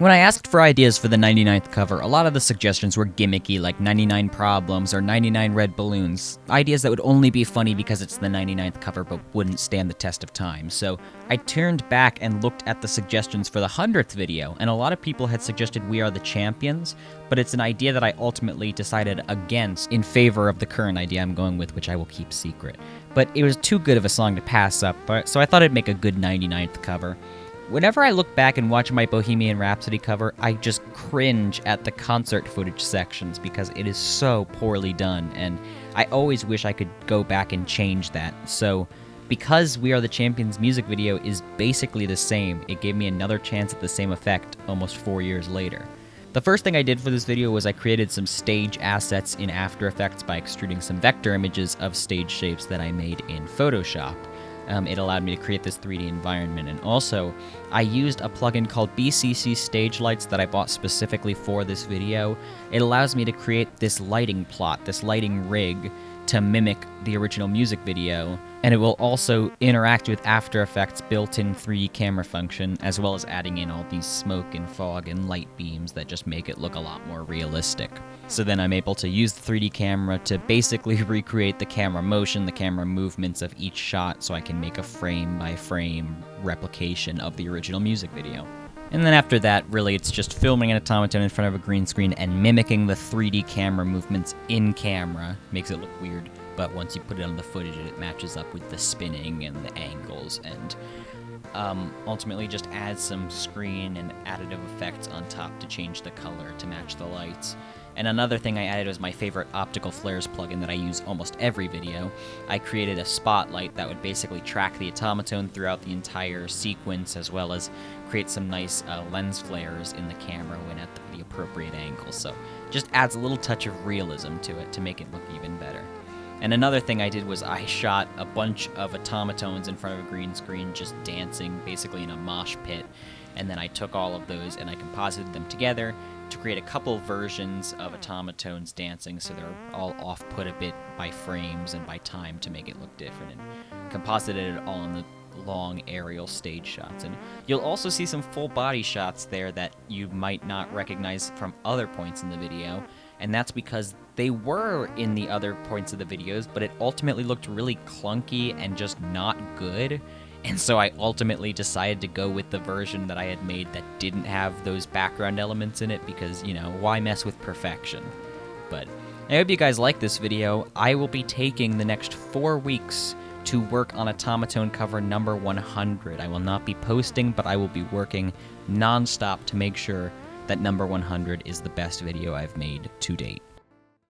When I asked for ideas for the 99th cover, a lot of the suggestions were gimmicky, like 99 Problems or 99 Red Balloons, ideas that would only be funny because it's the 99th cover but wouldn't stand the test of time. So I turned back and looked at the suggestions for the 100th video, and a lot of people had suggested We Are the Champions, but it's an idea that I ultimately decided against in favor of the current idea I'm going with, which I will keep secret. But it was too good of a song to pass up, so I thought it'd make a good 99th cover. Whenever I look back and watch my Bohemian Rhapsody cover, I just cringe at the concert footage sections because it is so poorly done, and I always wish I could go back and change that. So, because We Are the Champions music video is basically the same, it gave me another chance at the same effect almost 4 years later. The first thing I did for this video was I created some stage assets in After Effects by extruding some vector images of stage shapes that I made in Photoshop. It allowed me to create this 3D environment, and also I used a plugin called BCC Stage Lights that I bought specifically for this video. It allows me to create this lighting plot, this lighting rig, to mimic the original music video, and it will also interact with After Effects' built-in 3D camera function, as well as adding in all these smoke and fog and light beams that just make it look a lot more realistic. So then I'm able to use the 3D camera to basically recreate the camera motion, the camera movements of each shot, so I can make a frame-by-frame replication of the original music video. And then after that, really, it's just filming an Otamatone in front of a green screen and mimicking the 3D camera movements in camera. Makes it look weird, but once you put it on the footage, it matches up with the spinning and the angles, and ultimately just add some screen and additive effects on top to change the color to match the lights. And another thing I added was my favorite optical flares plugin that I use almost every video. I created a spotlight that would basically track the Otamatone throughout the entire sequence, as well as create some nice lens flares in the camera when at the appropriate angle. So just adds a little touch of realism to it to make it look even better. And another thing I did was I shot a bunch of Otamatones in front of a green screen just dancing, basically in a mosh pit. And then I took all of those and I composited them together to create a couple versions of Otamatones dancing, so they're all off-put a bit by frames and by time to make it look different, and composited it all in the long aerial stage shots. And you'll also see some full body shots there that you might not recognize from other points in the video, and that's because they were in the other points of the videos, but it ultimately looked really clunky and just not good. And so I ultimately decided to go with the version that I had made that didn't have those background elements in it because, you know, why mess with perfection? But I hope you guys like this video. I will be taking the next 4 weeks to work on Otamatone cover number 100. I will not be posting, but I will be working non-stop to make sure that number 100 is the best video I've made to date.